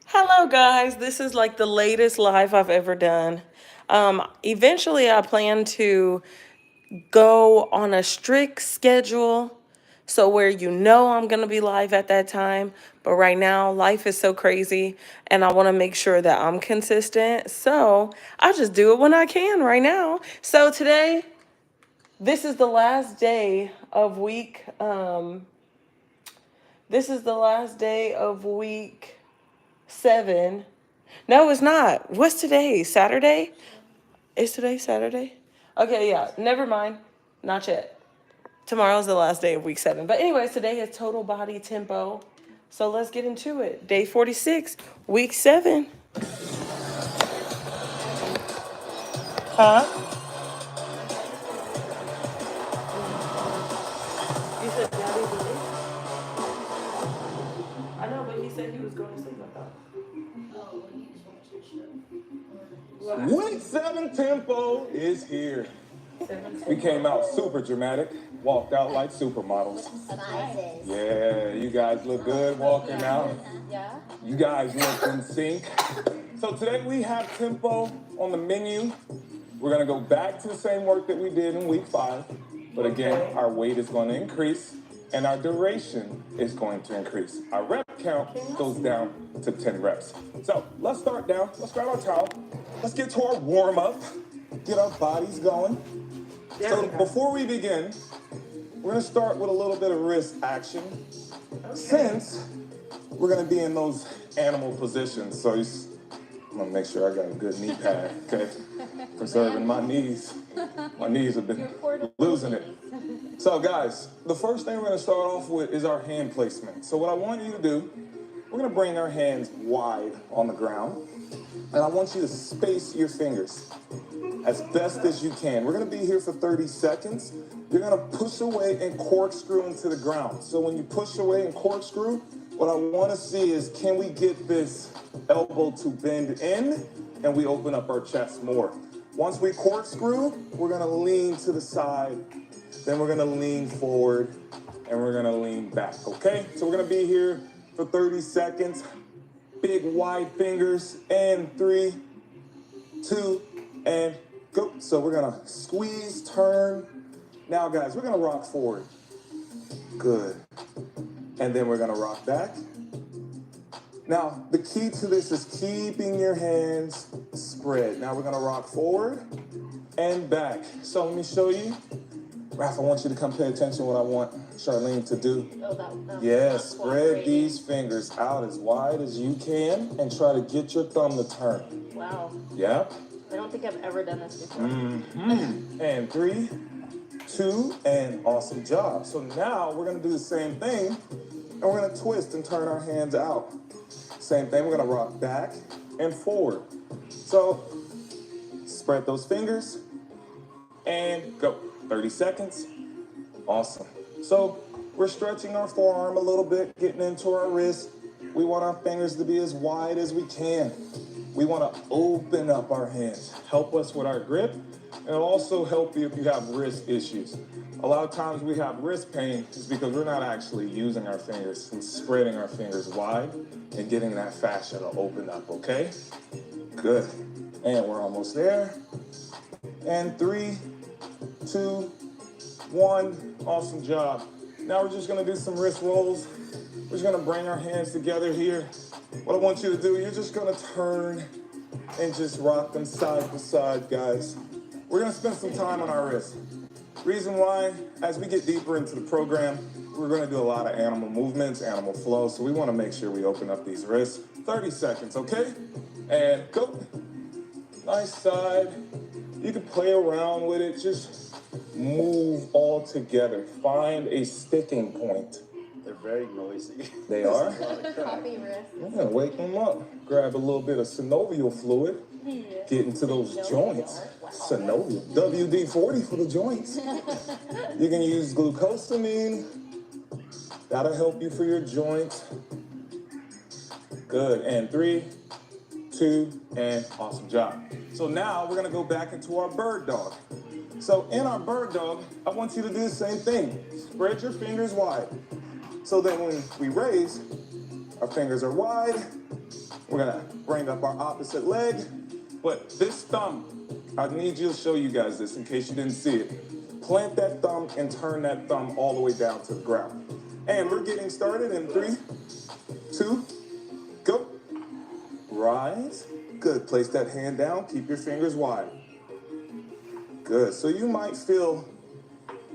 Hello, guys. This is like the latest live I've ever done. Eventually, I plan to go on a strict schedule so where I'm going to be live at that time. But right now, life is so crazy and I want to make sure that I'm consistent. So I just do it when I can right now. So today, this is the last day of week 7. No, it's not. What's today? Saturday? Is today Saturday? Okay, yeah. Never mind. Not yet. Tomorrow's the last day of week 7. But anyways, today is total body tempo. So let's get into it. Day 46, week 7. Huh? You said daddy's awake? I know, but he said he was going to sleep, I thought. Week 7 tempo is here. We came out super dramatic, walked out like supermodels. Yeah, you guys look good walking out. Yeah. You guys look in sync. So today we have tempo on the menu. We're gonna go back to the same work that we did in week 5. But again, our weight is going to increase and our duration is going to increase. Our rep count goes down to 10 reps. So let's start down. Let's grab our towel. Let's get to our warm up. Get our bodies going. So before we begin, we're gonna start with a little bit of wrist action. Since we're gonna be in those animal positions. So I'm gonna make sure I got a good knee pad, okay? Preserving my knees. My knees have been losing it. So guys, the first thing we're gonna start off with is our hand placement. So what I want you to do, we're gonna bring our hands wide on the ground. And I want you to space your fingers as best as you can. We're gonna be here for 30 seconds. You're gonna push away and corkscrew into the ground. So when you push away and corkscrew, what I wanna see is, can we get this elbow to bend in and we open up our chest more. Once we corkscrew, we're gonna lean to the side, then we're gonna lean forward, and we're gonna lean back, okay? So we're gonna be here for 30 seconds. Big wide fingers, and 3, 2, and go. So we're gonna squeeze, turn. Now guys, we're gonna rock forward. Good. And then we're gonna rock back. Now, the key to this is keeping your hands spread. Now we're gonna rock forward and back. So let me show you. Raph, I want you to come pay attention to what I want Charlene to do. Yeah, spread these fingers out as wide as you can and try to get your thumb to turn. Wow. Yeah. I don't think I've ever done this before. And 3, 2, and awesome job. So now we're gonna do the same thing and we're gonna twist and turn our hands out. Same thing, we're gonna rock back and forward. So spread those fingers and go. 30 seconds. Awesome. So we're stretching our forearm a little bit, getting into our wrist. We want our fingers to be as wide as we can. We want to open up our hands. Help us with our grip, and it'll also help you if you have wrist issues. A lot of times we have wrist pain is because we're not actually using our fingers and spreading our fingers wide and getting that fascia to open up, okay? Good. And we're almost there. And 3, 2, 1. Awesome job. Now we're just gonna do some wrist rolls. We're just gonna bring our hands together here. What I want you to do, you're just gonna turn and just rock them side to side, guys. We're gonna spend some time on our wrists. Reason why, as we get deeper into the program, we're gonna do a lot of animal movements, animal flow, so we wanna make sure we open up these wrists. 30 seconds, okay? And go. Nice side. You can play around with it, just move all together. Find a sticking point. They're very noisy. They are? Coffee wrist. I'm gonna wake them up. Grab a little bit of synovial fluid. Get into those joints. Synovial. WD-40 for the joints. You can use glucosamine. That'll help you for your joints. Good. And 3, 2, and awesome job. So now we're gonna go back into our bird dog. So in our bird dog, I want you to do the same thing. Spread your fingers wide. So that when we raise, our fingers are wide, We're gonna bring up our opposite leg, but this thumb, I need you to show you guys this in case you didn't see it. Plant that thumb and turn that thumb all the way down to the ground. And we're getting started in 3, 2, go. Rise. Good. Place that hand down. Keep your fingers wide. Good. So you might feel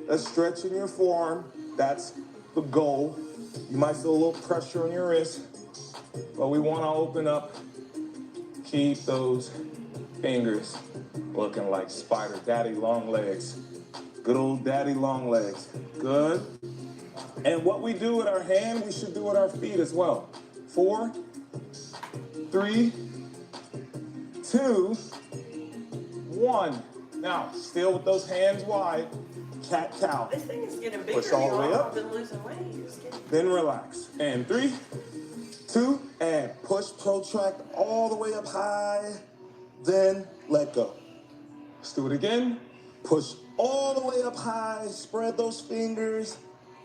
a stretch in your forearm. That's the goal. You might feel a little pressure on your wrist, but we want to open up. Keep those fingers looking like spider daddy long legs. Good old daddy long legs. Good. And what we do with our hand, we should do with our feet as well. 4, 3, 2, 1. Now, still with those hands wide, cat-cow. This thing is getting bigger. Push all the way up. I've been losing weight. Then relax. And 3, 2, and push, protract all the way up high. Then let go. Let's do it again. Push all the way up high. Spread those fingers.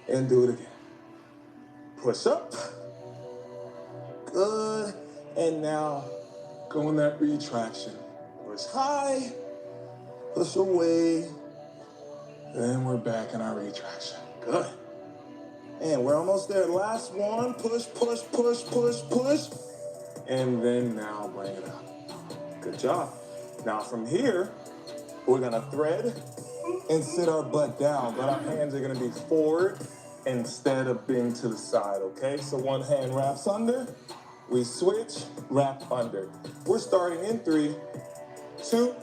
And do it again. Push up. Good. And now go in that retraction. Push high. Push away. Then we're back in our retraction. Good. And we're almost there. Last one. Push, push, push, push, push. And then now bring it up. Good job. Now from here, we're going to thread and sit our butt down. But our hands are going to be forward instead of being to the side, okay? So one hand wraps under. We switch, wrap under. We're starting in 3, 2,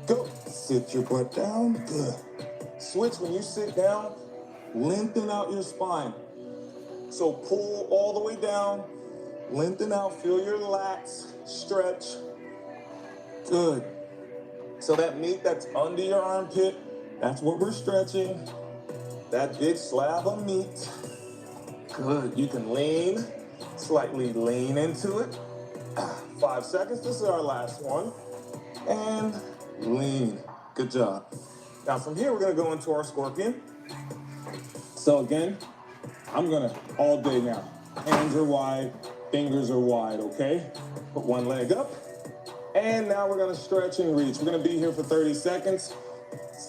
go. Sit your butt down. Good. Switch when you sit down. Lengthen out your spine. So pull all the way down. Lengthen out. Feel your lats stretch. Good. So that meat that's under your armpit, that's what we're stretching. That big slab of meat. Good. You can lean, slightly lean into it. 5 seconds. This is our last one. And lean. Good job. Now from here, we're going to go into our scorpion. So again, I'm going to, all day now, hands are wide, fingers are wide, okay? Put one leg up. And now we're going to stretch and reach. We're going to be here for 30 seconds,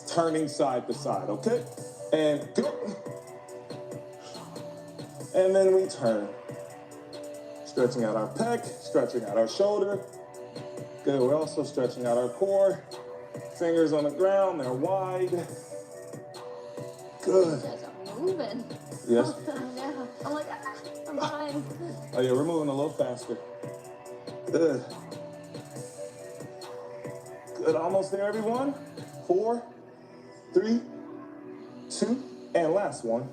turning side to side, okay? And go. And then we turn. Stretching out our pec, stretching out our shoulder. Good, we're also stretching out our core. Fingers on the ground, they're wide. Good. You guys are moving. Yes? No. I'm like, I'm behind. Oh yeah, we're moving a little faster. Good. Good, almost there, everyone. 4, 3, 2, and last one.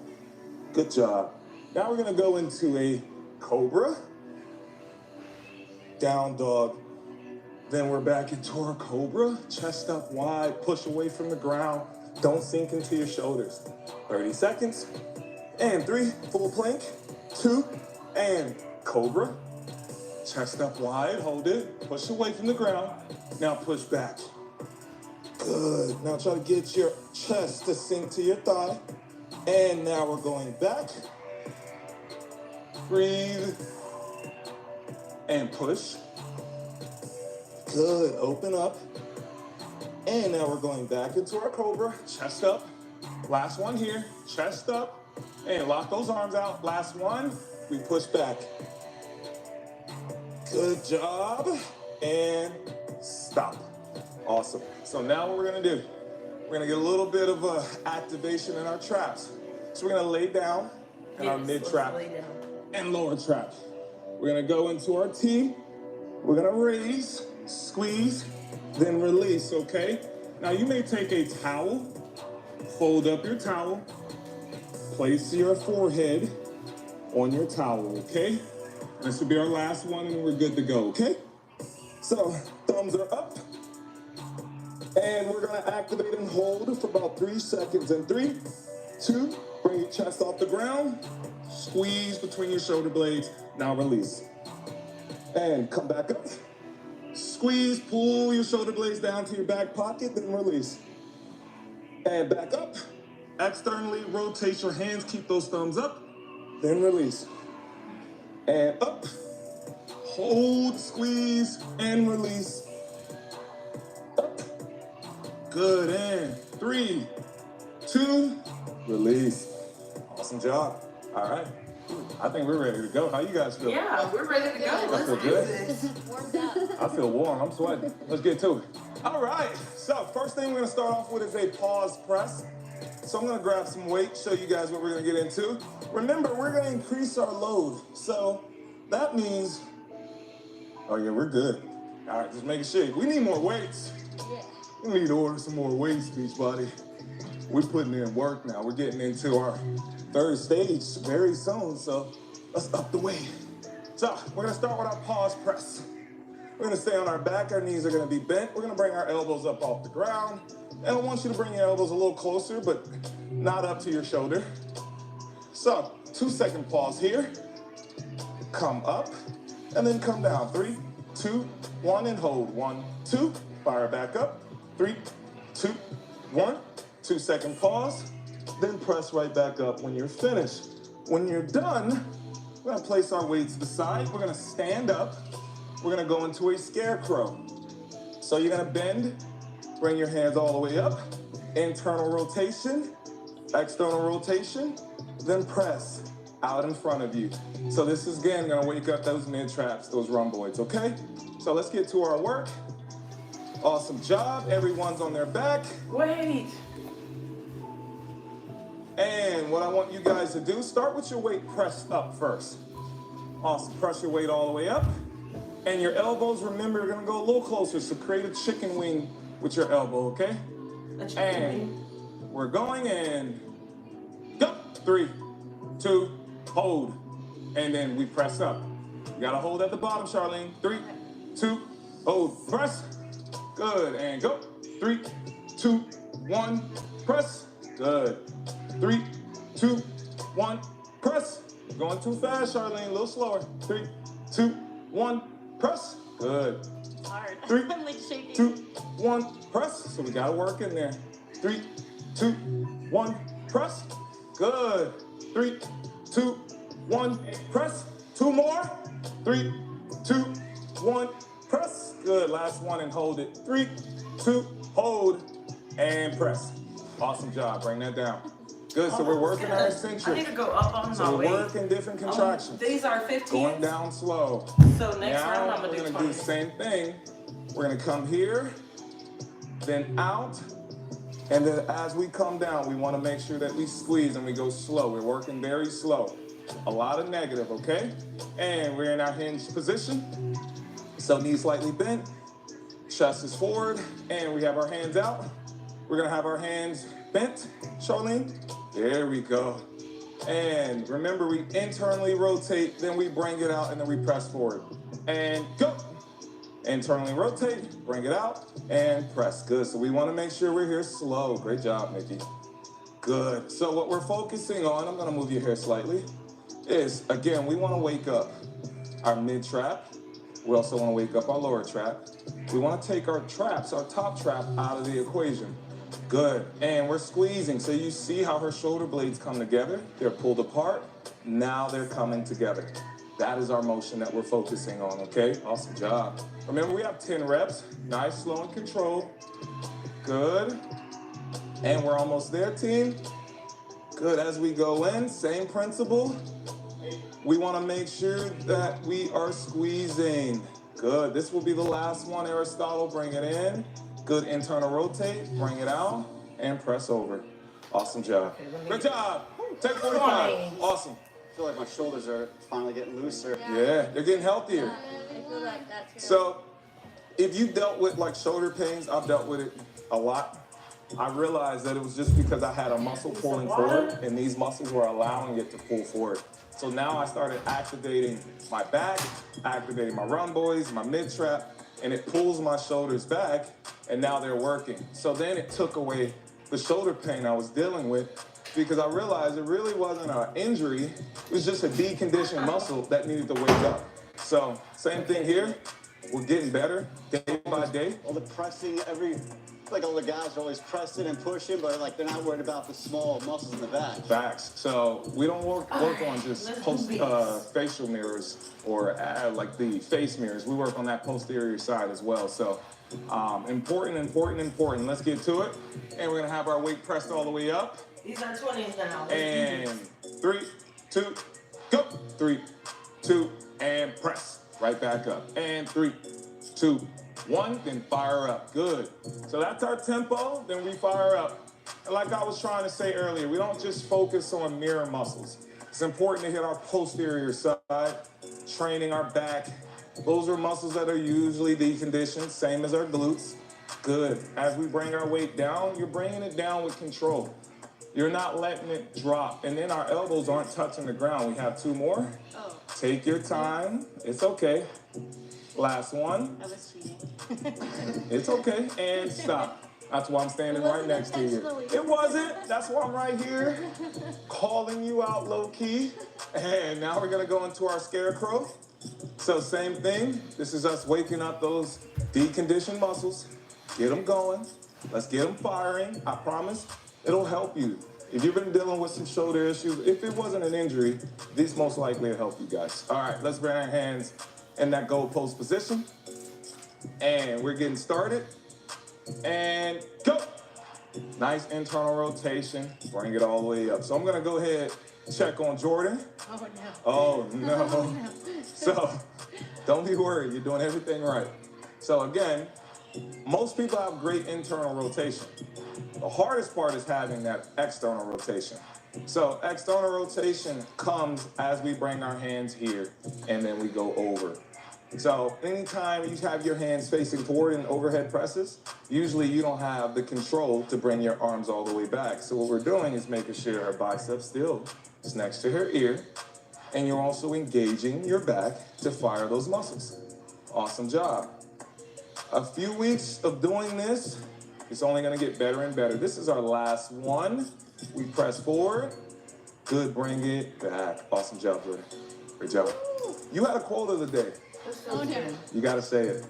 Good job. Now we're gonna go into a cobra, down dog. Then we're back into our cobra, chest up wide, push away from the ground. Don't sink into your shoulders. 30 seconds. And 3, full plank. 2, and cobra. Chest up wide, hold it. Push away from the ground. Now push back. Good. Now try to get your chest to sink to your thigh. And now we're going back. Breathe. And push. Good. Open up. And now we're going back into our cobra. Chest up. Last one here. Chest up. And lock those arms out. Last one. We push back. Good job. And stop. Awesome. So now what we're going to do, we're going to get a little bit of activation in our traps. So we're going to lay down in our mid trap and lower trap. We're going to go into our T. We're going to raise, squeeze, then release, okay? Now you may take a towel, fold up your towel, place your forehead on your towel, okay? This will be our last one and we're good to go, okay? So thumbs are up. And we're gonna activate and hold for about 3 seconds. In 3, 2, bring your chest off the ground. Squeeze between your shoulder blades. Now release. And come back up. Squeeze, pull your shoulder blades down to your back pocket, then release. And back up. Externally rotate your hands, keep those thumbs up, then release. And up. hold, squeeze, and release. Up. Good, and 3, 2, release. Awesome job. All right. I think we're ready to go. How you guys feel? Yeah, we're ready to go. I Let's feel do good. this. Warmed up. I feel warm. I'm sweating. Let's get to it. All right. So first thing we're going to start off with is a pause press. So I'm going to grab some weight, show you guys what we're going to get into. Remember, we're going to increase our load. So that means, oh yeah, we're good. All right, just making sure. We need more weights. Yeah. We need to order some more weights, Beachbody. We're putting in work now. We're getting into our third stage very soon, so let's up the weight. So we're gonna start with our pause press. We're gonna stay on our back, our knees are gonna be bent. We're gonna bring our elbows up off the ground. And I want you to bring your elbows a little closer, but not up to your shoulder. So 2-second pause here. Come up, and then come down. 3, 2, 1, and hold. 1, 2, fire back up. 3, 2, 1. 2-second pause, then press right back up when you're finished. When you're done, we're gonna place our weights to the side. We're gonna stand up. We're gonna go into a scarecrow. So you're gonna bend, bring your hands all the way up, internal rotation, external rotation, then press out in front of you. So this is, again, gonna wake up those mid-traps, those rhomboids, okay? So let's get to our work. Awesome job. Everyone's on their back. Wait. And what I want you guys to do, start with your weight pressed up first. Awesome, press your weight all the way up. And your elbows, remember, you're gonna go a little closer, so create a chicken wing with your elbow, okay? A chicken And wing. we're going and go. 3, 2, hold. And then we press up. You gotta hold at the bottom, Charlene. 3, 2, hold, press. Good, and go. 3, 2, 1, press. Good. 3, 2, 1, press. Going too fast, Charlene. A little slower. 3, 2, 1, press. Good. It's hard. 3, I'm like shaking. 2, 1, press. So we gotta work in there. 3, 2, 1, press. Good. 3, 2, 1, press. 2 more. 3, 2, 1, press. Good. Last one and hold it. 3, 2, hold, and press. Awesome job. Bring that down. Good. So we're working our I eccentric. need to go up on my So we're weight. working different contractions. These are 15. Going down slow. So next round Now I'm we're gonna do gonna 20. do the same thing. We're gonna come here, then out, and then as we come down, we want to make sure that we squeeze and we go slow. We're working very slow. A lot of negative, okay? And we're in our hinge position. So knees slightly bent, chest is forward, and we have our hands out. We're gonna have our hands bent, Charlene. There we go. And remember, we internally rotate, then we bring it out, and then we press forward. And go. Internally rotate, bring it out, and press. Good. So we want to make sure we're here slow. Great job, Nikki. Good. So what we're focusing on, I'm going to move your hair slightly, is, again, we want to wake up our mid-trap. We also want to wake up our lower trap. We want to take our traps, our top trap, out of the equation. Good. And we're squeezing. So you see how her shoulder blades come together? They're pulled apart. Now they're coming together. That is our motion that we're focusing on, okay? Awesome job. Remember, we have 10 reps. Nice, slow, and control. Good. And we're almost there, team. Good. As we go in, same principle. We want to make sure that we are squeezing. Good. This will be the last one, Aristotle. Bring it in. Good. Internal rotate. Bring it out. And press over. Awesome job. Good job. Take 45. Awesome. I feel like my shoulders are finally getting looser. Yeah, they're getting healthier. I feel like that too. So, if you dealt with like shoulder pains, I've dealt with it a lot. I realized that it was just because I had a muscle pulling forward, and these muscles were allowing it to pull forward. So now I started activating my back, activating my rhomboids, my mid-trap, and it pulls my shoulders back, and now they're working. So then it took away the shoulder pain I was dealing with, because I realized it really wasn't an injury, it was just a deconditioned muscle that needed to wake up. So, same thing here, we're getting better day by day. All the pressing, like all the guys are always pressing and pushing, but like they're not worried about the small muscles in the back. Facts. So we don't work on just facial mirrors or like the face mirrors. We work on that posterior side as well. So important. Let's get to it. And we're gonna have our weight pressed all the way up. These are 20s now. And 3, 2, go. 3, 2, and press. Right back up. And 3, 2, 1, then fire up. Good. So that's our tempo, then we fire up. And like I was trying to say earlier, we don't just focus on mirror muscles. It's important to hit our posterior side, training our back. Those are muscles that are usually deconditioned, same as our glutes. Good. As we bring our weight down, you're bringing it down with control. You're not letting it drop. And then our elbows aren't touching the ground. We have 2 more. Oh, Take your time. It's okay. Last one. I was cheating. It's okay. And stop. That's why I'm standing right next to you. It wasn't. That's why I'm right here, calling you out low key. And now we're going to go into our scarecrow. So same thing. This is us waking up those deconditioned muscles. Get them going. Let's get them firing. I promise it'll help you. If you've been dealing with some shoulder issues, if it wasn't an injury, these most likely will help you guys. All right, let's bring our hands in that goalpost position. And we're getting started. And go. Nice internal rotation. Bring it all the way up. So I'm going to go ahead and check on Jordan. Oh, no. Oh, no. So don't be worried. You're doing everything right. So again, most people have great internal rotation. The hardest part is having that external rotation. So external rotation comes as we bring our hands here and then we go over. So anytime you have your hands facing forward in overhead presses, usually you don't have the control to bring your arms all the way back. So what we're doing is making sure our bicep still is next to her ear, and you're also engaging your back to fire those muscles. Awesome job. A few weeks of doing this, it's only gonna get better and better. This is our last one. We press forward. Good, bring it back. Awesome job, Jordan. Great job. You had a quote of the day. Oh, no. You gotta say it.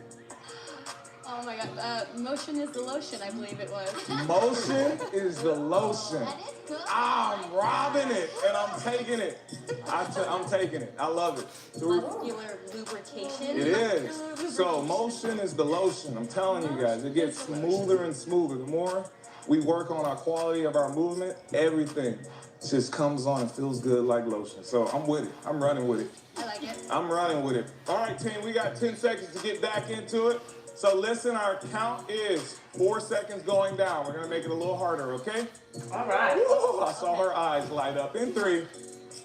Oh, my God. Motion is the lotion, I believe it was. Motion is the lotion. That is good. I'm robbing it and I'm taking it. I'm taking it. I love it. So Muscular lubrication. it is. So motion is the lotion. I'm telling you guys, it gets smoother and smoother. The more we work on our quality of our movement, everything just comes on and feels good like lotion. So I'm with it. I'm running with it. I like it. I'm running with it. All right, team, we got 10 seconds to get back into it. So listen, our count is 4 seconds going down. We're gonna make it a little harder, okay? All right. Woo, I saw her eyes light up. In 3,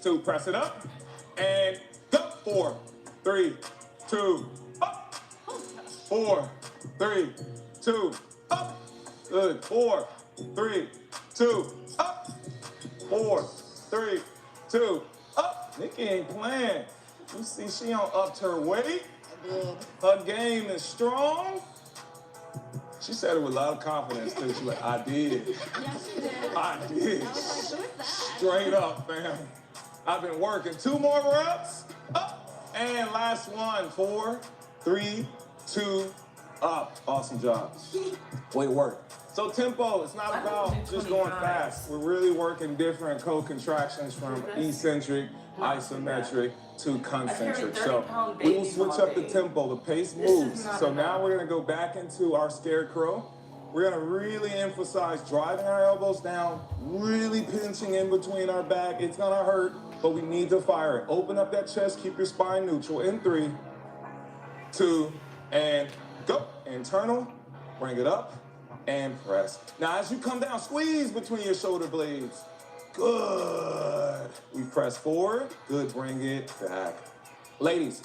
2, press it up, and go. 4, 3, 2, up. 4, 3, 2, up. Good. 4, 3, 2, up. 4, 3, 2, up. Nikki ain't playing. You see, she on upped her weight. Her game is strong. She said it with a lot of confidence too. She's like, I did. Yeah, she did. I did. I was like, who is that? Straight up, fam. I've been working. 2 more reps. Up. And last one. 4, 3, 2, up. Awesome job. Way to work. So tempo, it's not about just going fast. We're really working different co-contractions from eccentric, isometric to concentric. So we will switch up the tempo. The pace moves. So now we're going to go back into our scarecrow. We're going to really emphasize driving our elbows down, really pinching in between our back. It's going to hurt, but we need to fire it. Open up that chest. Keep your spine neutral. In 3, 2, and go. Internal. Bring it up and press. Now, as you come down, squeeze between your shoulder blades. Good. We press forward. Good. Bring it back. Ladies,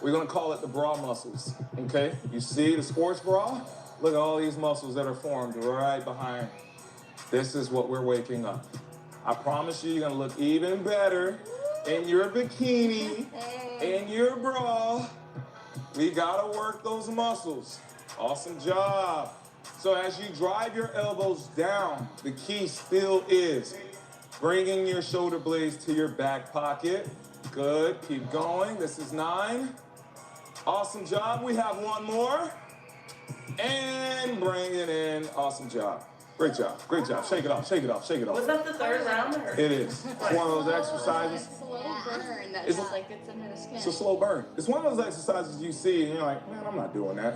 we're going to call it the bra muscles. Okay? You see the sports bra? Look at all these muscles that are formed right behind. This is what we're waking up. I promise you, you're going to look even better in your bikini, in your bra. We got to work those muscles. Awesome job. So as you drive your elbows down, the key still is bringing your shoulder blades to your back pocket. Good. Keep going. This is 9. Awesome job. We have one more. And bring it in. Awesome job. Great job. Great job. Shake it off. Shake it off. Shake it off. Was that the third round? Or? It is. It's one of those exercises. It's a little burn that It's- just like gets under the skin. It's a slow burn. It's one of those exercises you see and you're like, man, I'm not doing that.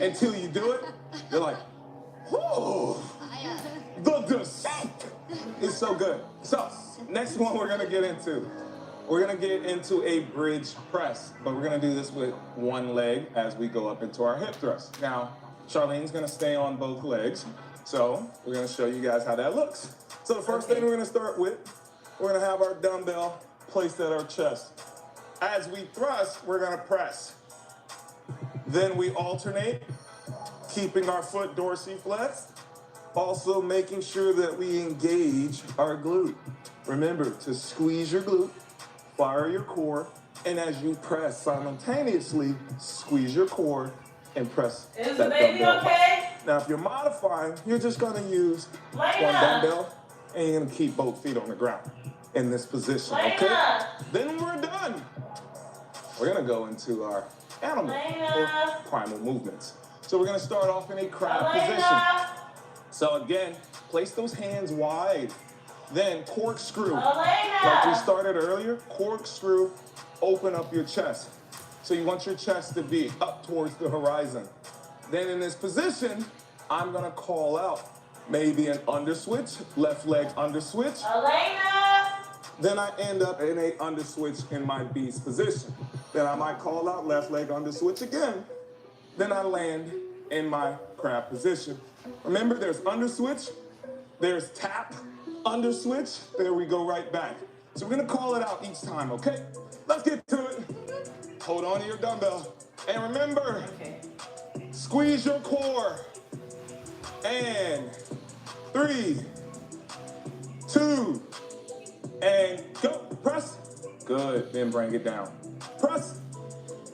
Until you do it, you're like, whoo, the descent is so good. So, next one we're gonna get into. We're gonna get into a bridge press, but we're gonna do this with one leg as we go up into our hip thrust. Now, Charlene's gonna stay on both legs, so we're gonna show you guys how that looks. So the first thing we're gonna start with, we're gonna have our dumbbell placed at our chest. As we thrust, we're gonna press. Then we alternate, keeping our foot dorsiflexed, also making sure that we engage our glute. Remember to squeeze your glute, fire your core, and as you press simultaneously, squeeze your core and press Is that the baby dumbbell. okay? Now, if you're modifying, you're just gonna use one Lena. dumbbell and you're gonna keep both feet on the ground in this position, okay? Lena. Then we're done. We're gonna go into our animal or Lena. primal movements. So we're gonna start off in a crab position. Elena. So again, place those hands wide. Then corkscrew. Like we Elena. started earlier, corkscrew, open up your chest. So you want your chest to be up towards the horizon. Then in this position, I'm gonna call out maybe an underswitch, left leg underswitch. Elena. Then I end up in a underswitch in my beast position. Then I might call out left leg underswitch again. Then I land in my crab position. Remember, there's underswitch, there's tap, underswitch. There we go right back. So we're gonna call it out each time, okay? Let's get to it. Hold on to your dumbbell. And remember, Okay. squeeze your core. And 3, 2, and go. Press. Good. Then bring it down. Press.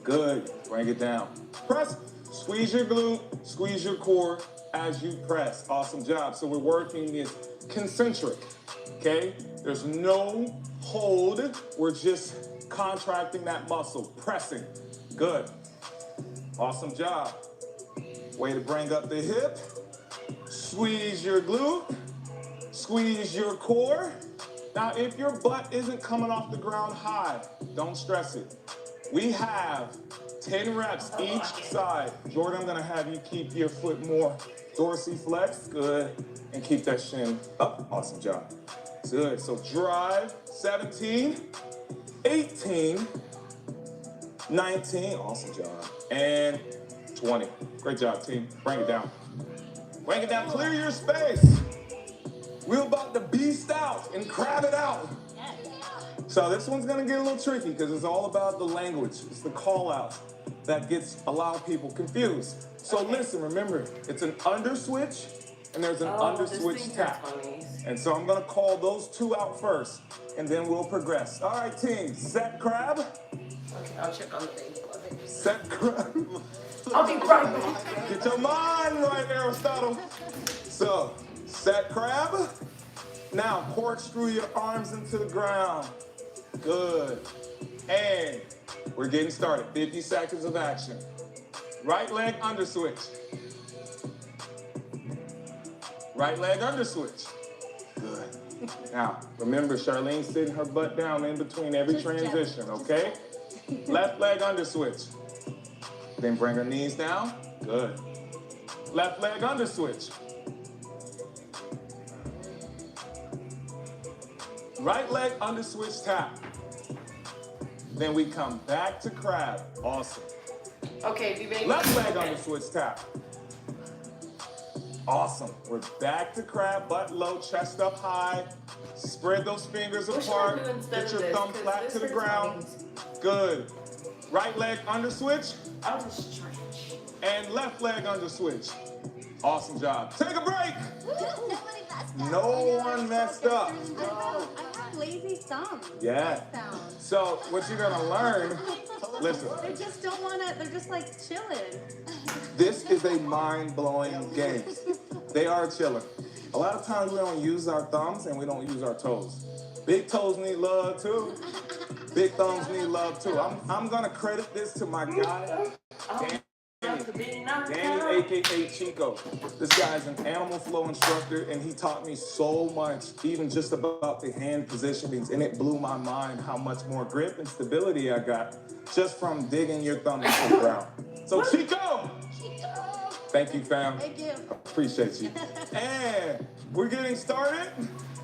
Good. Bring it down. Press. Squeeze your glute. Squeeze your core as you press. Awesome job. So we're working this concentric. Okay? There's no hold. We're just contracting that muscle. Pressing. Good. Awesome job. Way to bring up the hip. Squeeze your glute. Squeeze your core. Now, if your butt isn't coming off the ground high, don't stress it. We have 10 reps each side. Jordan, I'm gonna have you keep your foot more dorsiflexed. Good. And keep that shin up. Awesome job. Good. So drive. 17, 18, 19. Awesome job. And 20. Great job, team. Bring it down. Bring it down. Clear your space. We're about to beast out and crab it out. So this one's gonna get a little tricky because it's all about the language. It's the call out that gets a lot of people confused. So listen, remember, it's an under switch and there's an under switch tap. And so I'm gonna call those two out first and then we'll progress. All right, team, set crab. Okay, I'll check on the baby. Set crab. I'll be right back. Get your mind right, Aristotle. So, set crab. Now, corkscrew your arms into the ground. Good. And we're getting started. 50 seconds of action. Right leg under switch. Right leg under switch. Good. Now, remember, Charlene's sitting her butt down in between every transition, okay? Left leg under switch. Then bring her knees down. Good. Left leg under switch. Right leg under switch tap. Then we come back to crab. Awesome. Okay, be baby. Left leg under switch tap. Awesome. We're back to crab, butt low, chest up high. Spread those fingers What should I apart. do instead Get of your this? thumb 'Cause flat this to the hurts ground. my Good. Right leg under switch. I'll just stretch. And left leg under switch. Awesome job. Take a break. Nobody messed up. No one messed up. I have lazy thumbs. Yeah. Sounds. So what you're gonna learn, listen, They just don't want to. They're just like chilling. this is a mind-blowing game. They are chilling. A lot of times we don't use our thumbs and we don't use our toes. Big toes need love too. Big thumbs need love too. I'm gonna credit this to my guy, Danny. Danny, aka Chico. This guy's an animal flow instructor, and he taught me so much, even just about the hand positionings, and it blew my mind how much more grip and stability I got just from digging your thumb into the ground. So Chico! Thank you, fam. Thank you. Appreciate you. And we're getting started.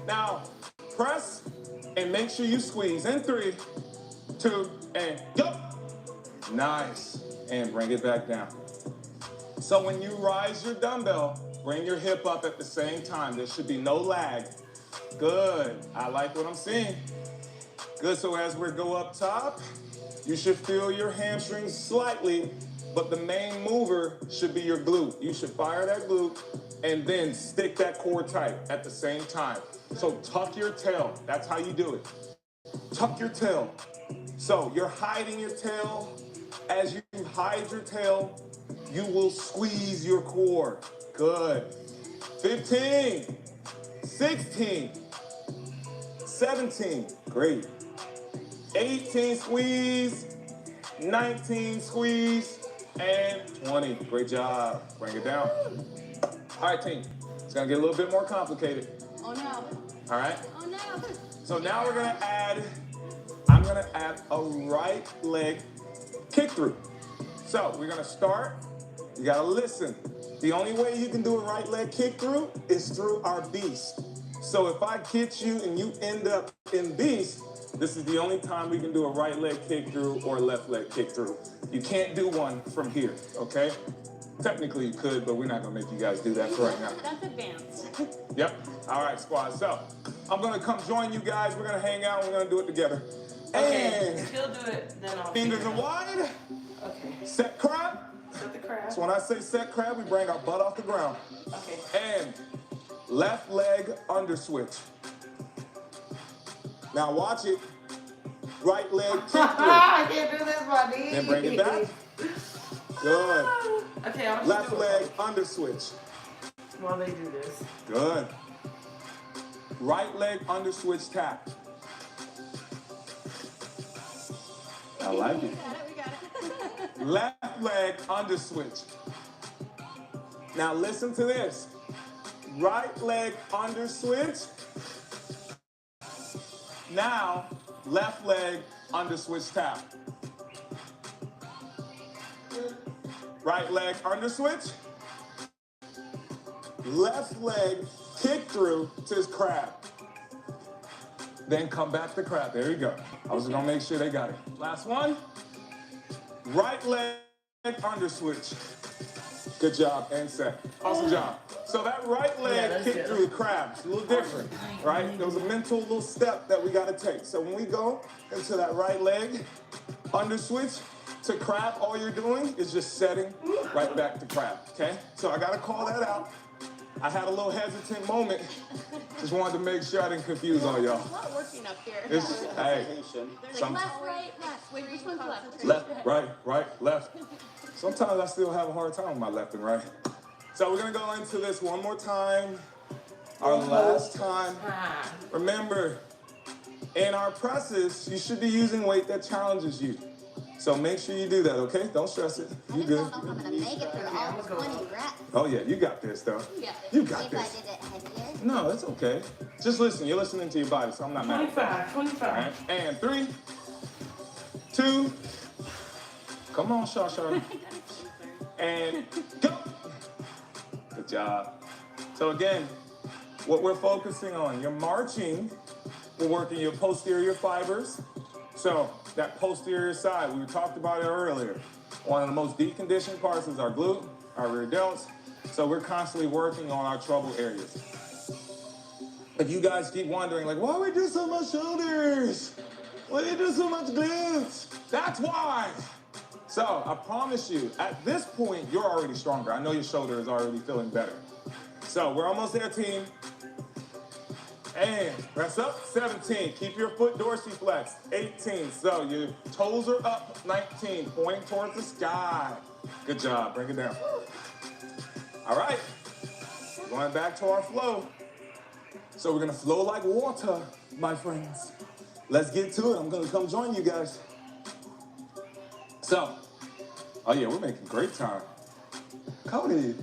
Now, press and make sure you squeeze. In 3, 2, and go. Nice. And bring it back down. So when you rise your dumbbell, bring your hip up at the same time. There should be no lag. Good. I like what I'm seeing. Good. So as we go up top, you should feel your hamstrings slightly, but the main mover should be your glute. You should fire that glute and then stick that core tight at the same time. So tuck your tail. That's how you do it. Tuck your tail. So you're hiding your tail. As you hide your tail, you will squeeze your core. Good. 15, 16, 17, great. 18, squeeze, 19, squeeze, and 20. Great job. Bring it down. All right, team. It's gonna get a little bit more complicated. Oh no. All right? Oh no. So now I'm gonna add a right leg kick through. So we're gonna start, you gotta listen. The only way you can do a right leg kick through is through our beast. So if I hit you and you end up in beast, this is the only time we can do a right leg kick through or a left leg kick through. You can't do one from here, okay? Technically you could, but we're not gonna make you guys do that for right now. That's advanced. Yep. All right, squad. So I'm gonna come join you guys. We're gonna hang out. We're gonna do it together. Okay, And if he'll do it, then I'll fingers are wide. Okay. Set crab. Set the crab. So when I say set crab, we bring our butt off the ground. Okay. And left leg under switch. Now watch it. Right leg kick through. I can't do this, my knee. Then bring it back. Good. Okay, I'm Left leg under switch. while they do this. Good. Right leg under switch tap. I like it. We got it. Left leg under switch. Now listen to this. Right leg under switch. Now left leg under switch tap. Right leg under switch. Left leg kick through to his crab. Then come back to crab. There you go. I was gonna make sure they got it. Last one. Right leg under switch. Good job, and set. Awesome job. So that right leg kick through the crab is a little different, right? There was a mental little step that we gotta take. So when we go into that right leg under switch to crab, all you're doing is just setting right back to crab, okay? So I gotta call that out. I had a little hesitant moment. Just wanted to make sure I didn't confuse all y'all. There's a lot working up here. It's, hey, There's some- like left, right, left. Wait, which one's left? left, right, left. Sometimes I still have a hard time with my left and right. So we're gonna go into this one more time. Our last time. Remember, in our presses, you should be using weight that challenges you. So make sure you do that, okay? Don't stress it. You good. I don't know if I'm gonna make it through all 20 reps. Oh yeah, you got this though. Yeah. You If got I this. did it heavier. No, it's okay. Just listen. You're listening to your body, so I'm not mad. 25, 25. All right. And 3, 2, come on, Shasha. And go. Good job. So again, what we're focusing on, you're marching, we're working your posterior fibers. So that posterior side, we talked about it earlier. One of the most deconditioned parts is our glute, our rear delts. So we're constantly working on our trouble areas. If you guys keep wondering, like, why we do so much shoulders? Why we do so much glutes? That's why. So I promise you, at this point, you're already stronger. I know your shoulder is already feeling better. So we're almost there, team. And press up, 17. Keep your foot dorsiflexed, 18. So your toes are up, 19. Pointing towards the sky. Good job, bring it down. All right, going back to our flow. So we're gonna flow like water, my friends. Let's get to it. I'm gonna come join you guys. So, oh yeah, we're making great time. Cody.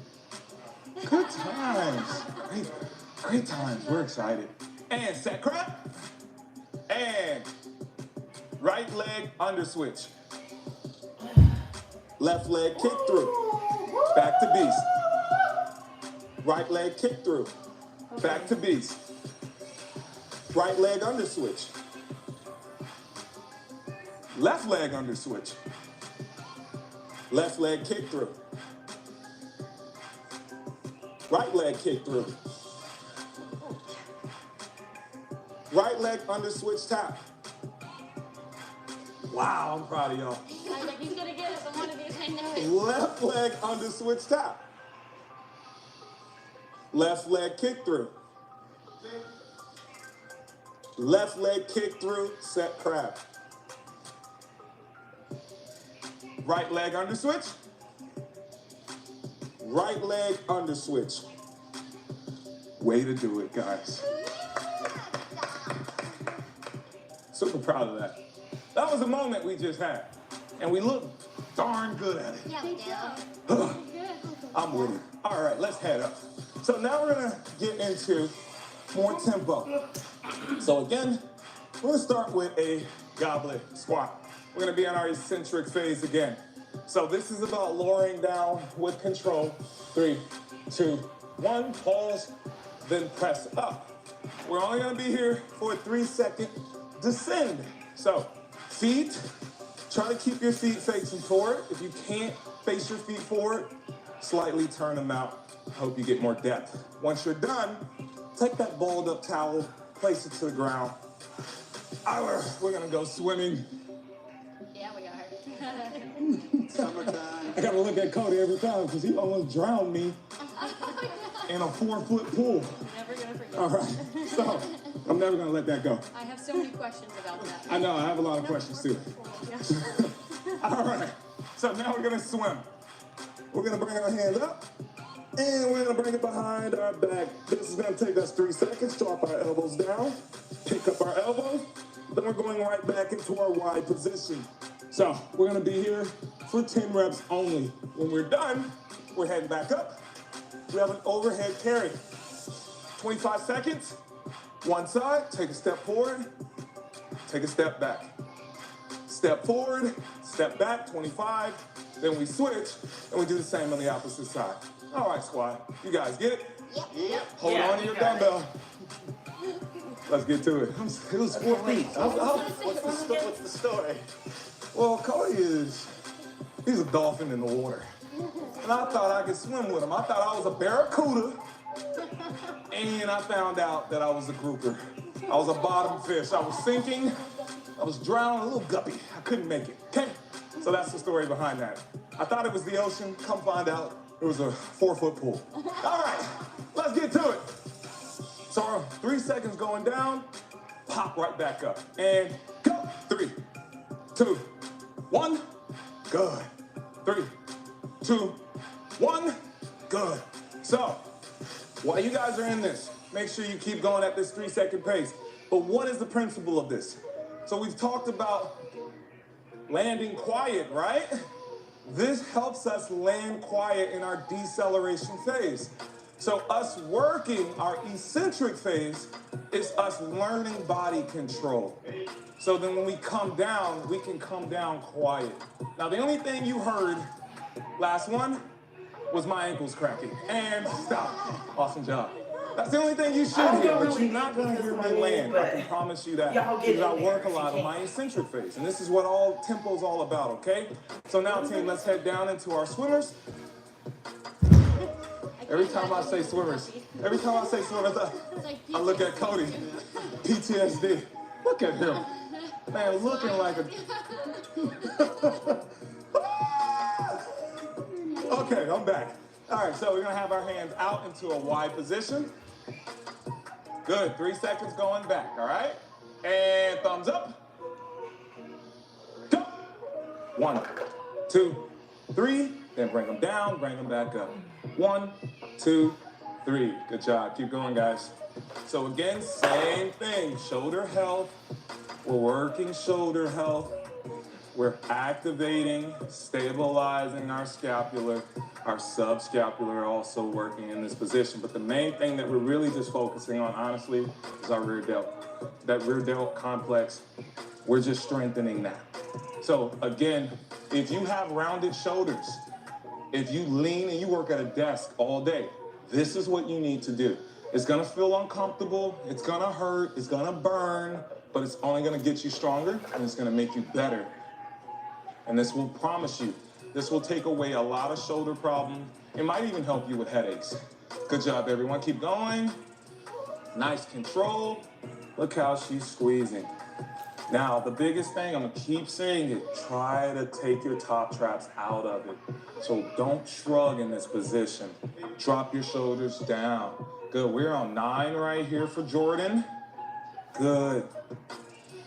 Good times. Great times. We're excited. And set crab. And right leg under switch. Left leg kick through. Back to beast. Right leg kick through. Back to beast. Right leg under switch. Left leg under switch. Left leg kick through. Right leg kick through. Right leg under switch tap. Wow, I'm proud of y'all. I was like, he's gonna get it, but one of these, I know it. Left leg under switch tap. Left leg kick through. Left leg kick through, set crab. Right leg under switch. Right leg under switch. Way to do it, guys. Super proud of that. That was a moment we just had. And we looked darn good at it. Yeah, we do. Good. I'm with it. All right, let's head up. So now we're gonna get into more tempo. So again, we're gonna start with a goblet squat. We're gonna be on our eccentric phase again. So this is about lowering down with control. 3, 2, 1, pause, then press up. We're only gonna be here for a 3-second descend. So feet, try to keep your feet facing forward. If you can't face your feet forward, slightly turn them out. Hope you get more depth. Once you're done, take that balled up towel, place it to the ground. We're gonna go swimming. Yeah, we are. Summertime. I gotta look at Cody every time because he almost drowned me in a 4-foot pool. Never gonna forget. All right, so I'm never gonna let that go. I have so many questions about that. I know, I have a lot of questions too. All right, so now we're gonna swim. We're gonna bring our hands up and we're gonna bring it behind our back. This is gonna take us 3 seconds. Drop our elbows down, pick up our elbows, then we're going right back into our wide position. So we're gonna be here for 10 reps only. When we're done, we're heading back up. We have an overhead carry. 25 seconds, one side, take a step forward, take a step back. Step forward, step back, 25, then we switch, and we do the same on the opposite side. All right, squad, you guys get it? Yep. Hold on to your dumbbell. Let's get to it. It was 4 feet. What's the story? Well, Cody he's a dolphin in the water. And I thought I could swim with him. I thought I was a barracuda. And I found out that I was a grouper. I was a bottom fish. I was sinking. I was drowning, a little guppy. I couldn't make it, okay? So that's the story behind that. I thought it was the ocean. Come find out, it was a 4-foot pool. All right, let's get to it. So 3 seconds going down, pop right back up. And go. 3, 2, 1, good. 3, 2, 1, good. So, while you guys are in this, make sure you keep going at this 3-second pace. But what is the principle of this? So we've talked about landing quiet, right? This helps us land quiet in our deceleration phase. So us working our eccentric phase is us learning body control. So then when we come down, we can come down quiet. Now the only thing you heard, last one, was my ankles cracking. And stop. Awesome job. That's the only thing you should hear, but you're not gonna hear me land. I can promise you that. Because I work a lot on my eccentric phase. And this is what all tempo is all about, okay? So now team, let's head down into our swimmers. Every time I say swimmers, I look at Cody. PTSD. Look at him. Man, looking like a... Okay, I'm back. All right, so we're gonna have our hands out into a wide position. Good, 3 seconds going back, all right? And thumbs up. Go. 1, 2, 3, then bring them down, bring them back up. 1, 2, 3. Good job, keep going, guys. So again, same thing, shoulder health. We're working shoulder health. We're activating, stabilizing our scapular, our subscapular also working in this position. But the main thing that we're really just focusing on, honestly, is our rear delt. That rear delt complex, we're just strengthening that. So again, if you have rounded shoulders, if you lean and you work at a desk all day, this is what you need to do. It's gonna feel uncomfortable, it's gonna hurt, it's gonna burn, but it's only gonna get you stronger and it's gonna make you better. And this will promise you, this will take away a lot of shoulder problems. It might even help you with headaches. Good job, everyone. Keep going. Nice control. Look how she's squeezing. Now, the biggest thing, I'm gonna keep saying it, try to take your top traps out of it. So don't shrug in this position. Drop your shoulders down. Good, we're on 9 right here for Jordan. Good.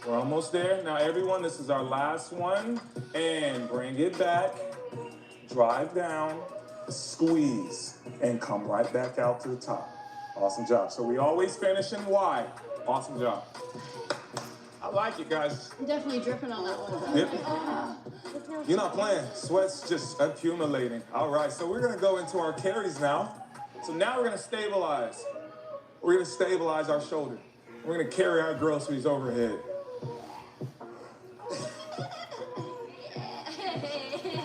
We're almost there. Now, everyone, this is our last one. And bring it back. Drive down, squeeze, and come right back out to the top. Awesome job. So we always finish in Y. Awesome job. I like it, guys. I'm definitely dripping on that one. Yep. You're not playing. Sweat's just accumulating. All right, so we're gonna go into our carries now. So now we're gonna stabilize. We're gonna stabilize our shoulder. We're gonna carry our groceries overhead.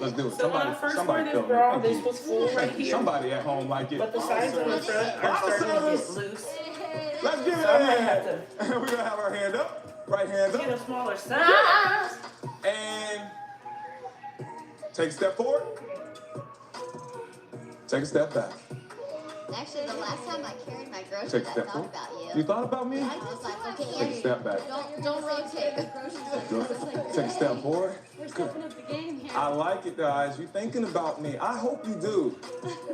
Let's do it. So when I first wore this bra, this was full right here. Somebody at home like it. But the sides on the front are starting to get loose. Let's give it So I might a have hand. to We're gonna have our hand up. Right hand get a up. smaller size. And take a step forward. Take a step back. Actually, the last time I carried my groceries, Take a I step thought forward. about you. You thought about me? I was like, okay, Take a Andrew, step back. Don't rotate the groceries like Good. this. It's like, Take a step forward. we're stepping up the game here. I like it, guys. You're thinking about me. I hope you do.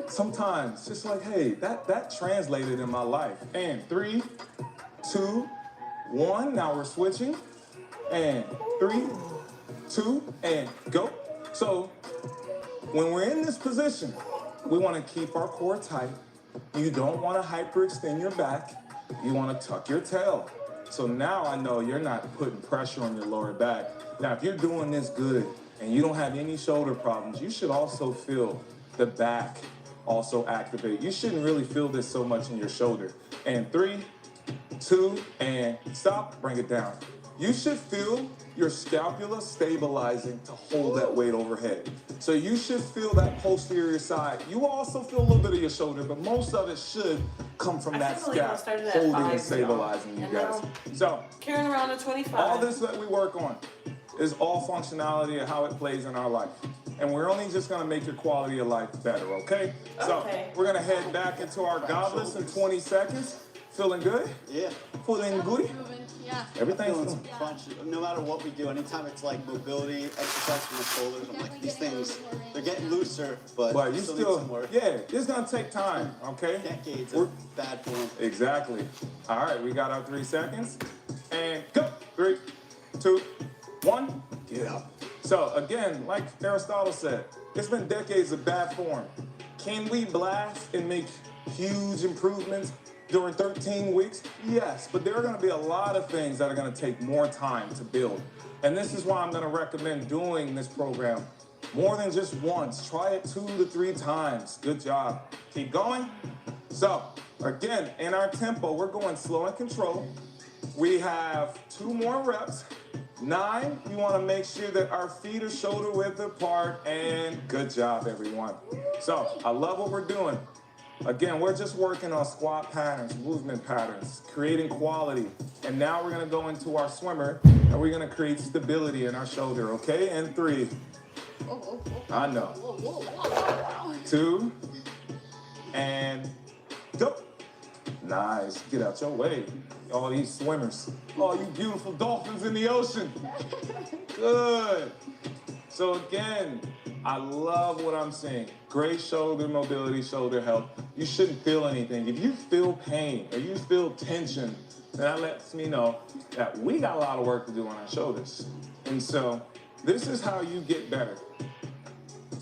Sometimes, just like, hey, that translated in my life. And 3, 2, 1. Now we're switching. And 3, 2, and go. So when we're in this position, we want to keep our core tight. You don't want to hyperextend your back. You want to tuck your tail. So now I know you're not putting pressure on your lower back. Now, if you're doing this good and you don't have any shoulder problems, you should also feel the back also activate. You shouldn't really feel this so much in your shoulder. And 3, 2, and stop. Bring it down. You should feel your scapula stabilizing to hold that weight overhead. So you should feel that posterior side. You will also feel a little bit of your shoulder, but most of it should come from that feel like I scap, started at holding 5, and stabilizing you and guys. now So Carrying around a 25. all this that we work on is all functionality of how it plays in our life. And we're only just gonna make your quality of life better, okay? So Okay. we're gonna head back into our goblets in 20 seconds. Feeling good? Yeah. Feeling good? Moving, yeah. Everything's Feeling good. punch. No matter what we do, anytime it's like mobility, exercise for the shoulders, I'm like, these things, they're getting looser, but But you still still, need some work. yeah, it's gonna take time, okay? Decades We're- of bad form. Exactly. All right, we got our 3 seconds. And go. 3, 2, 1. Get up. So again, like Aristotle said, it's been decades of bad form. Can we blast and make huge improvements during 13 weeks? Yes, but there are gonna be a lot of things that are gonna take more time to build. And this is why I'm gonna recommend doing this program more than just once. Try it 2 to 3 times. Good job. Keep going. So, again, in our tempo, we're going slow and controlled. We have 2 more reps. 9, you want to make sure that our feet are shoulder width apart, and good job, everyone. So, I love what we're doing. Again, we're just working on squat patterns, movement patterns, creating quality. And now we're going to go into our swimmer, and we're going to create stability in our shoulder, okay? And 3, I know. 2, and go. Nice. Get out your way. All these swimmers. All you beautiful dolphins in the ocean. Good. So again, I love what I'm seeing. Great shoulder mobility, shoulder health. You shouldn't feel anything. If you feel pain or you feel tension, then that lets me know that we got a lot of work to do on our shoulders. And so this is how you get better.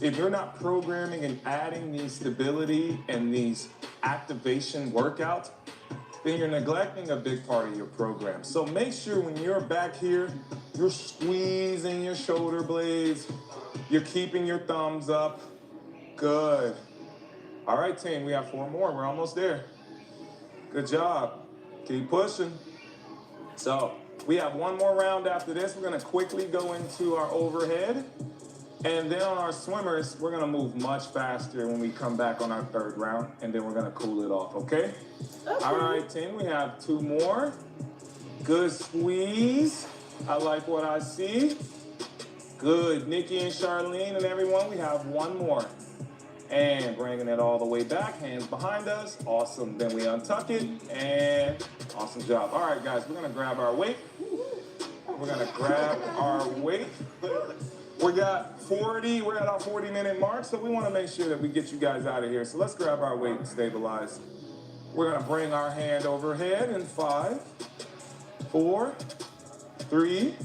If you're not programming and adding these stability and these activation workouts, then you're neglecting a big part of your program. So make sure when you're back here, You're squeezing your shoulder blades. You're keeping your thumbs up. Good. All right, team, we have 4 more. We're almost there. Good job. Keep pushing. So we have 1 more round after this. We're gonna quickly go into our overhead. And then on our swimmers, we're gonna move much faster when we come back on our 3rd round, and then we're gonna cool it off, okay? All right, team, we have 2 more. Good squeeze. I like what I see. Good, Nikki and Charlene and everyone, we have 1 more. And bringing it all the way back, hands behind us. Awesome, then we untuck it, and awesome job. All right, guys, we're gonna grab our weight. We're gonna grab our weight. We got 40, we're at our 40-minute mark, so we wanna make sure that we get you guys out of here. So let's grab our weight and stabilize. We're gonna bring our hand overhead in 5, 4, 3,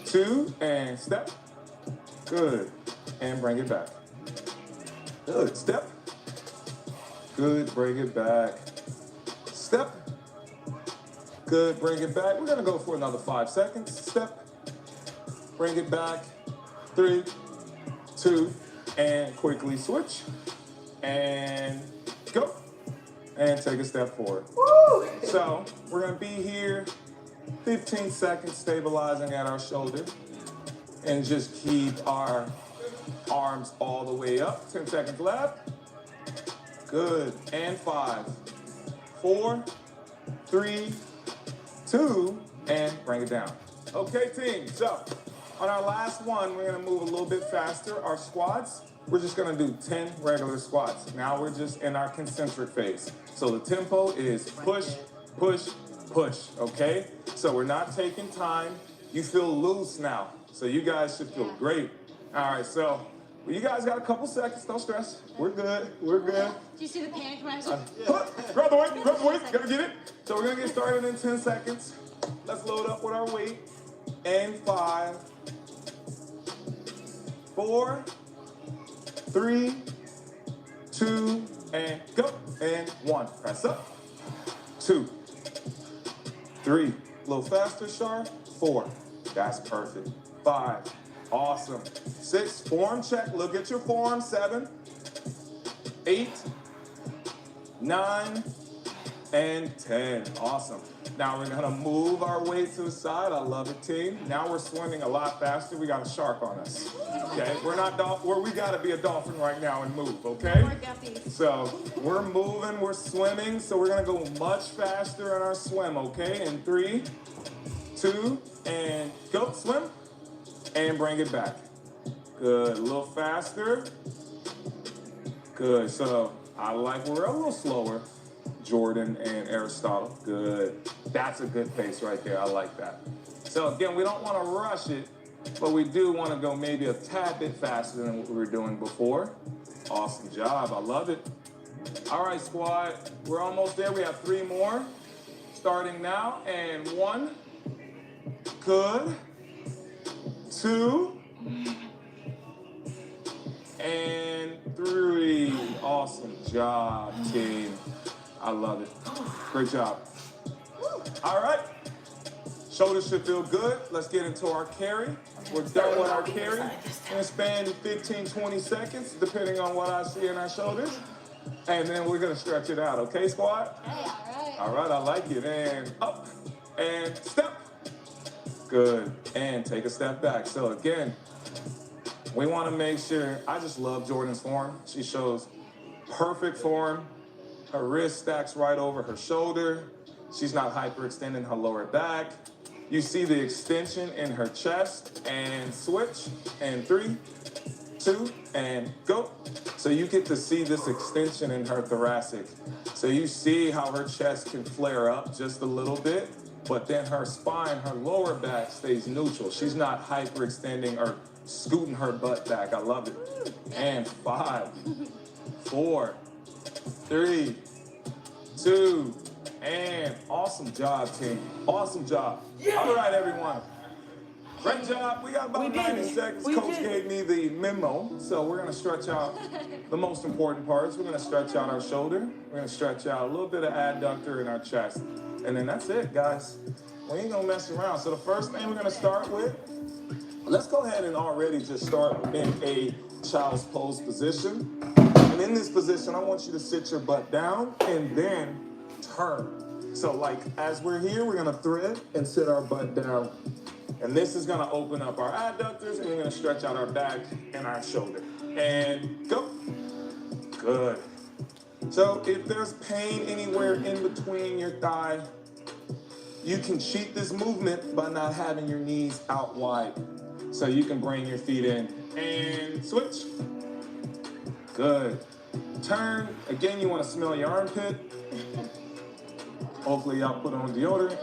2, and step. Good, and bring it back. Good, step. Good, bring it back. Step. Good, bring it back. We're gonna go for another 5 seconds. Step. Bring it back. 3, 2, and quickly switch. And go. And take a step forward. Woo! So we're gonna be here 15 seconds stabilizing at our shoulder. And just keep our arms all the way up. 10 seconds left. Good. And 5, 4, 3, 2, and bring it down. Okay, team. So on our last one, we're gonna move a little bit faster. Our squats, we're just gonna do 10 regular squats. Now we're just in our concentric phase. So the tempo is push, push, push, okay? So we're not taking time. You feel loose now. So you guys should feel great. All right, so you guys got a couple seconds. Don't stress. We're good. We're good. Do you see the panic when I was Grab the weight. Grab the weight. Gotta get it. So we're gonna get started in 10 seconds. Let's load up with our weight. And 5, 4, 3, 2, and go. And 1. Press up. 2, 3. A little faster, Char. 4. That's perfect. 5. Awesome. 6. Form check. Look at your form. 7, 8, 9, and 10. Awesome. Now we're gonna move our weight to the side. I love it, team. Now we're swimming a lot faster. We got a shark on us. Okay, we gotta be a dolphin right now and move, okay? So we're moving, we're swimming, so we're gonna go much faster in our swim, okay? In 3, 2, and go, swim, and bring it back. Good, a little faster. Good, so I like, we're a little slower. Jordan and Aristotle, good. That's a good pace right there, I like that. So again, we don't wanna rush it, but we do wanna go maybe a tad bit faster than what we were doing before. Awesome job, I love it. All right, squad, we're almost there. We have 3 more, starting now, and 1, good, 2, and 3. Awesome job, team. I love it. Great job. All right. Shoulders should feel good. Let's get into our carry. We're done with our carry. Gonna spend 15, 20 seconds, depending on what I see in our shoulders. And then we're gonna stretch it out, okay, squad? All right, I like it. And up, and step. Good, and take a step back. So again, we wanna make sure, I just love Jordan's form. She shows perfect form. Her wrist stacks right over her shoulder. She's not hyperextending her lower back. You see the extension in her chest, and switch, and 3, 2, and go. So you get to see this extension in her thoracic. So you see how her chest can flare up just a little bit, but then her spine, her lower back stays neutral. She's not hyperextending or scooting her butt back. I love it. And 5, 4, 3, 2, and awesome job, team. Awesome job. Yeah. All right, everyone. Great job. We got about 90 seconds. Coach gave me the memo, so we're going to stretch out the most important parts. We're going to stretch out our shoulder. We're going to stretch out a little bit of adductor in our chest. And then that's it, guys. We ain't gonna mess around. So the first thing we're gonna start with, let's go ahead and already just start in a child's pose position. And in this position, I want you to sit your butt down and then turn. So like as we're here, we're gonna thread and sit our butt down. And this is gonna open up our adductors and we're gonna stretch out our back and our shoulder. And go. Good. So if there's pain anywhere in between your thigh, you can cheat this movement by not having your knees out wide. So you can bring your feet in and switch. Good. Turn. Again, you want to smell your armpit. Hopefully y'all put on deodorant.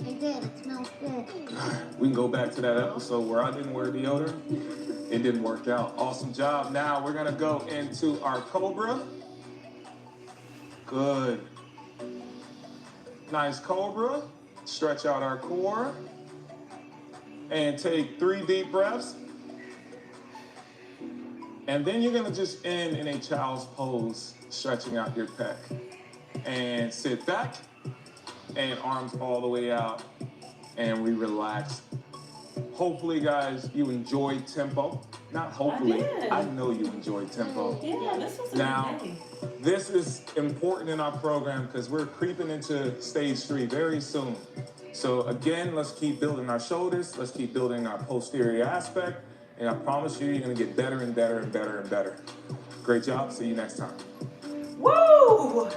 I did. It smells good. We can go back to that episode where I didn't wear deodorant. It didn't work out. Awesome job. Now we're gonna go into our cobra. Good. Nice cobra. Stretch out our core. And take 3 deep breaths. And then you're gonna just end in a child's pose, stretching out your pec. And sit back, and arms all the way out, and we relax. Hopefully, guys, you enjoyed tempo. Not hopefully, I know you enjoyed tempo. Yeah, this was a Now, good day. this is important in our program because we're creeping into stage 3 very soon. So again, let's keep building our shoulders. Let's keep building our posterior aspect. And I promise you, you're gonna get better and better and better and better. Great job. See you next time. Woo!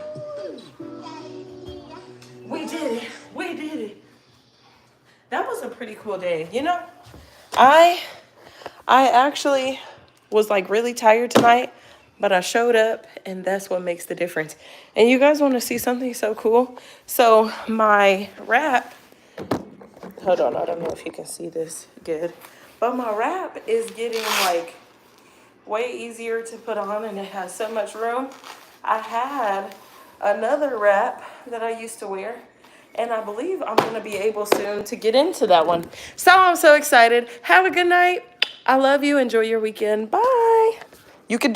We did it. We did it. That was a pretty cool day. You know, I actually was like really tired tonight, but I showed up and that's what makes the difference. And you guys want to see something so cool? So my wrap, hold on, I don't know if you can see this good, but my wrap is getting like way easier to put on and it has so much room. I had another wrap that I used to wear and I believe I'm going to be able soon to get into that one. So I'm so excited. Have a good night. I love you. Enjoy your weekend. Bye. You can